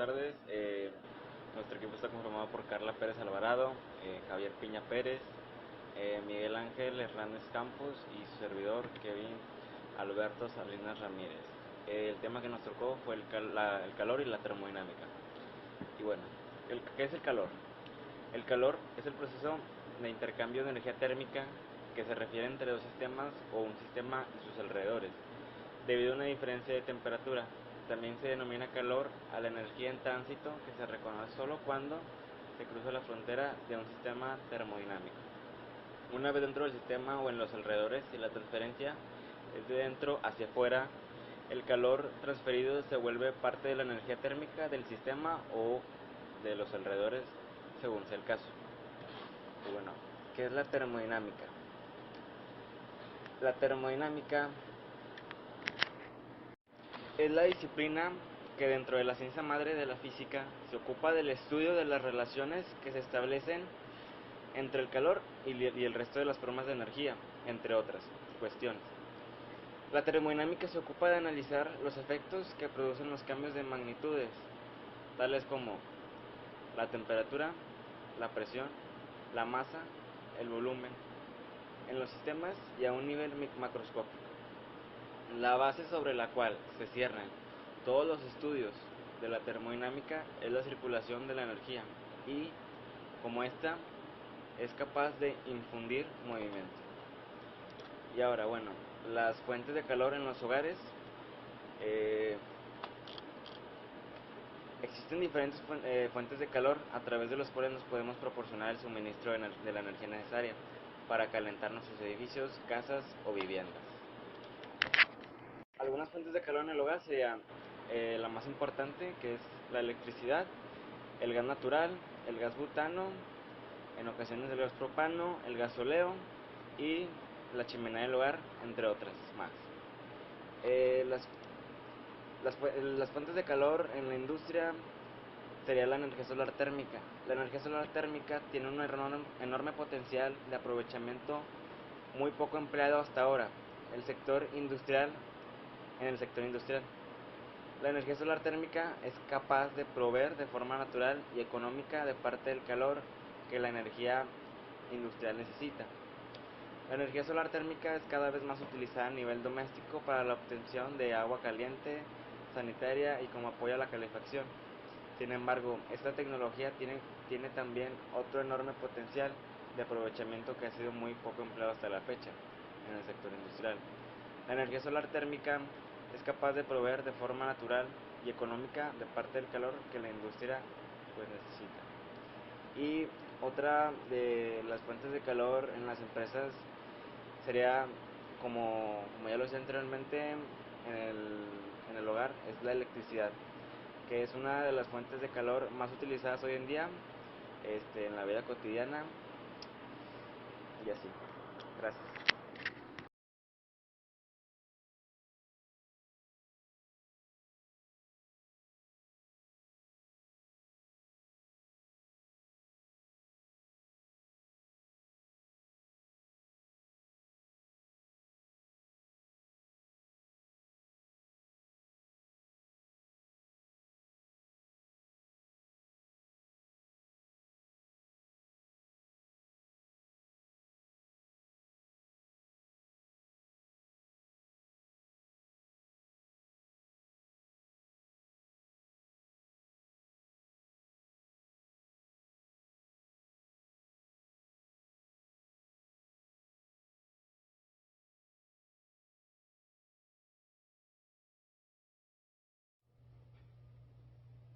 tardes. Nuestro equipo está conformado por Carla Pérez Alvarado, Javier Piña Pérez, Miguel Ángel Hernández Campos y su servidor Kevin Alberto Salinas Ramírez. El tema que nos tocó fue el calor y la termodinámica. Y bueno, ¿qué es el calor? El calor es el proceso de intercambio de energía térmica que se refiere entre dos sistemas o un sistema y sus alrededores, debido a una diferencia de temperatura. También se denomina calor a la energía en tránsito que se reconoce solo cuando se cruza la frontera de un sistema termodinámico. Una vez dentro del sistema o en los alrededores, si la transferencia es de dentro hacia afuera, el calor transferido se vuelve parte de la energía térmica del sistema o de los alrededores, según sea el caso. Y bueno, ¿qué es la termodinámica? La termodinámica es la disciplina que dentro de la ciencia madre de la física se ocupa del estudio de las relaciones que se establecen entre el calor y el resto de las formas de energía, entre otras cuestiones. La termodinámica se ocupa de analizar los efectos que producen los cambios de magnitudes, tales como la temperatura, la presión, la masa, el volumen, en los sistemas y a un nivel macroscópico. La base sobre la cual se cierran todos los estudios de la termodinámica es la circulación de la energía y, como esta, es capaz de infundir movimiento. Y ahora, bueno, las fuentes de calor en los hogares. Existen diferentes fuentes de calor a través de los cuales nos podemos proporcionar el suministro de la energía necesaria para calentar nuestros edificios, casas o viviendas. Algunas fuentes de calor en el hogar serían la más importante, que es la electricidad, el gas natural, el gas butano, en ocasiones el gas propano, el gasóleo y la chimenea del hogar, entre otras más. Eh, las, las fuentes de calor en la industria sería la energía solar térmica. La energía solar térmica tiene un enorme potencial de aprovechamiento muy poco empleado hasta ahora. En el sector industrial. La energía solar térmica es capaz de proveer de forma natural y económica de parte del calor que la energía industrial necesita. La energía solar térmica es cada vez más utilizada a nivel doméstico para la obtención de agua caliente, sanitaria y como apoyo a la calefacción. Sin embargo, esta tecnología tiene también otro enorme potencial de aprovechamiento que ha sido muy poco empleado hasta la fecha en el sector industrial. La energía solar térmica es capaz de proveer de forma natural y económica de parte del calor que la industria pues necesita. Y otra de las fuentes de calor en las empresas sería, como ya lo decía anteriormente, en el hogar, es la electricidad, que es una de las fuentes de calor más utilizadas hoy en día en la vida cotidiana y así. Gracias.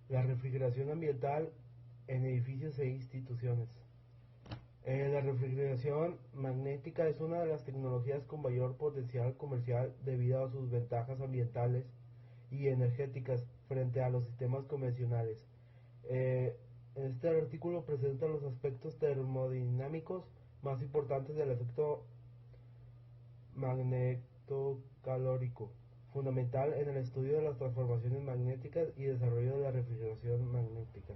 La refrigeración ambiental en edificios e instituciones. La refrigeración magnética es una de las tecnologías con mayor potencial comercial debido a sus ventajas ambientales y energéticas frente a los sistemas convencionales. Este artículo presenta los aspectos termodinámicos más importantes del efecto magnetocalórico, fundamental en el estudio de las transformaciones magnéticas y desarrollo de la refrigeración magnética.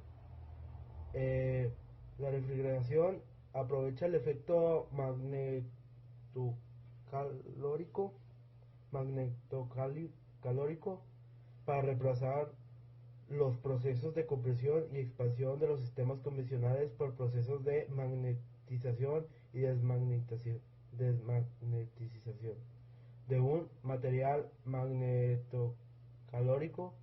La refrigeración aprovecha el efecto magnetocalórico para reemplazar los procesos de compresión y expansión de los sistemas convencionales por procesos de magnetización y desmagnetización de un material magnetocalórico.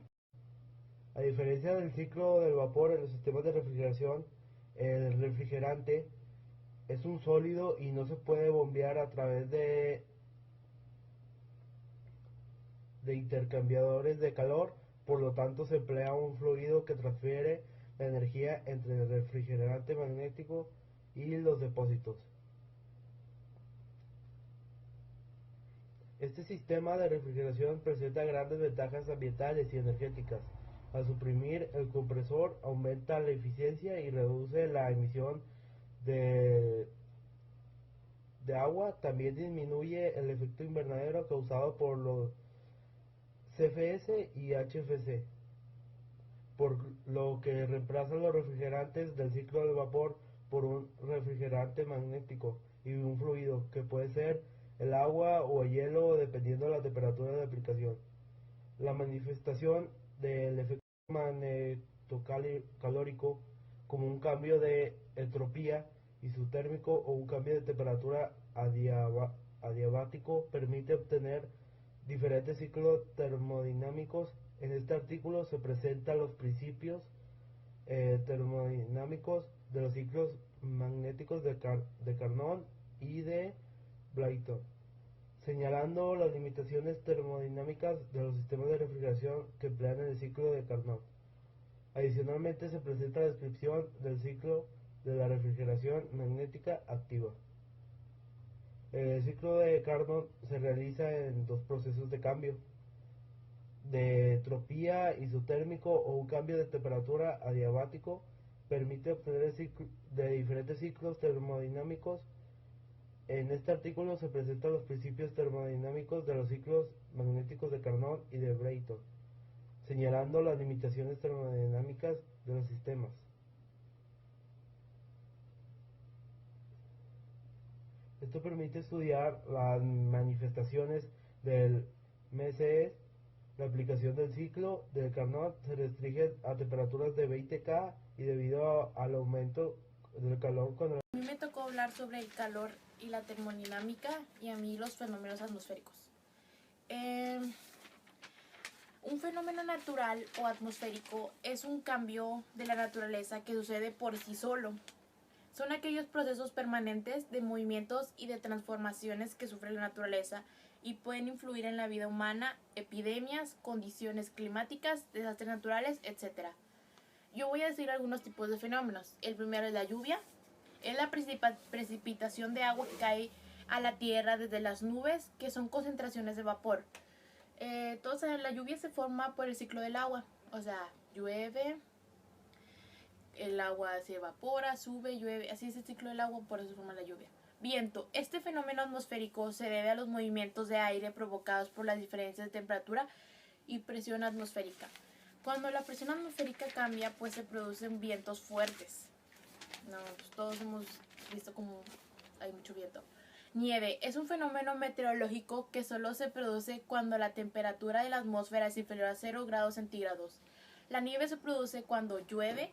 A diferencia del ciclo del vapor en los sistemas de refrigeración, el refrigerante es un sólido y no se puede bombear a través de intercambiadores de calor, por lo tanto se emplea un fluido que transfiere la energía entre el refrigerante magnético y los depósitos. Este sistema de refrigeración presenta grandes ventajas ambientales y energéticas. Al suprimir el compresor, aumenta la eficiencia y reduce la emisión de, de agua. También disminuye el efecto invernadero causado por los CFS y HFC, por lo que reemplazan los refrigerantes del ciclo del vapor por un refrigerante magnético y un fluido, que puede ser el agua o el hielo dependiendo de la temperatura de aplicación. La manifestación del efecto magnetocalórico como un cambio de entropía isotérmico o un cambio de temperatura adiabático permite obtener diferentes ciclos termodinámicos. En este artículo se presentan los principios termodinámicos de los ciclos magnéticos de Carnot y de Blayton, señalando las limitaciones termodinámicas de los sistemas de refrigeración que emplean el ciclo de Carnot. Adicionalmente se presenta la descripción del ciclo de la refrigeración magnética activa. El ciclo de Carnot se realiza en dos procesos de cambio de entropía isotérmico o un cambio de temperatura adiabático. Permite obtener de diferentes ciclos termodinámicos. En este artículo se presentan los principios termodinámicos de los ciclos magnéticos de Carnot y de Blayton, señalando las limitaciones termodinámicas de los sistemas. Esto permite estudiar las manifestaciones del MCE. La aplicación del ciclo de Carnot se restringe a temperaturas de 20 K y debido al aumento del calor cuando... A mí me tocó hablar sobre el calor y la termodinámica y a mí los fenómenos atmosféricos. Un fenómeno natural o atmosférico es un cambio de la naturaleza que sucede por sí solo. Son aquellos procesos permanentes de movimientos y de transformaciones que sufre la naturaleza y pueden influir en la vida humana, epidemias, condiciones climáticas, desastres naturales, etc. Yo voy a decir algunos tipos de fenómenos. El primero es la lluvia. Es la precipitación de agua que cae a la tierra desde las nubes, que son concentraciones de vapor. Entonces la lluvia se forma por el ciclo del agua. O sea, llueve, el agua se evapora, sube, llueve, así es el ciclo del agua, por eso se forma la lluvia. Viento. Este fenómeno atmosférico se debe a los movimientos de aire provocados por las diferencias de temperatura y presión atmosférica. Cuando la presión atmosférica cambia, pues se producen vientos fuertes. No, pues todos hemos visto como hay mucho viento. Nieve es un fenómeno meteorológico que solo se produce cuando la temperatura de la atmósfera es inferior a 0 grados centígrados. La nieve se produce cuando llueve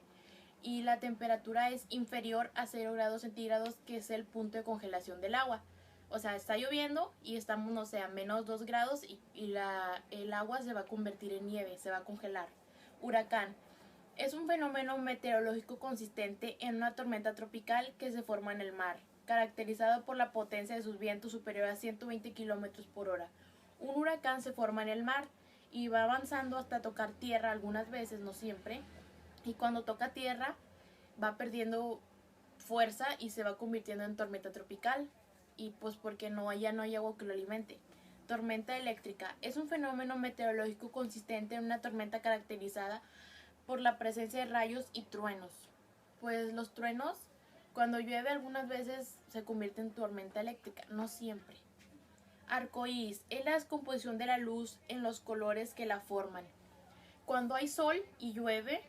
y la temperatura es inferior a 0 grados centígrados, que es el punto de congelación del agua. O sea, está lloviendo y estamos, no sé, a menos 2 grados y el agua se va a convertir en nieve, se va a congelar. Huracán es un fenómeno meteorológico consistente en una tormenta tropical que se forma en el mar, caracterizado por la potencia de sus vientos superior a 120 kilómetros por hora. Un huracán se forma en el mar y va avanzando hasta tocar tierra algunas veces, no siempre, y cuando toca tierra va perdiendo fuerza y se va convirtiendo en tormenta tropical, y pues porque ya no hay agua que lo alimente. Tormenta eléctrica es un fenómeno meteorológico consistente en una tormenta caracterizada por la presencia de rayos y truenos. Pues los truenos, cuando llueve algunas veces se convierte en tormenta eléctrica, no siempre. Arcoíris es la descomposición de la luz en los colores que la forman. Cuando hay sol y llueve,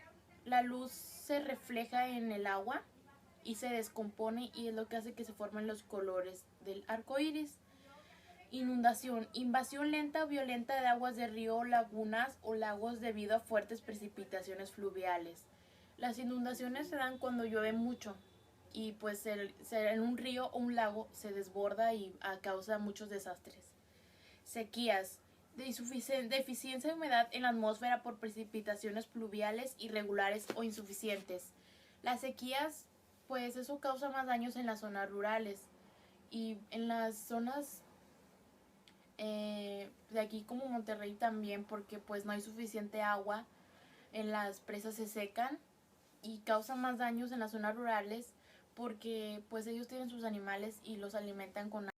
la luz se refleja en el agua y se descompone y es lo que hace que se formen los colores del arco iris. Inundación, invasión lenta o violenta de aguas de río, lagunas o lagos debido a fuertes precipitaciones fluviales. Las inundaciones se dan cuando llueve mucho y pues en un río o un lago se desborda y causa muchos desastres. Sequías, deficiencia de humedad en la atmósfera por precipitaciones fluviales irregulares o insuficientes. Las sequías, pues eso causa más daños en las zonas rurales y en las zonas de aquí como Monterrey también, porque pues no hay suficiente agua, en las presas se secan y causan más daños en las zonas rurales porque pues ellos tienen sus animales y los alimentan con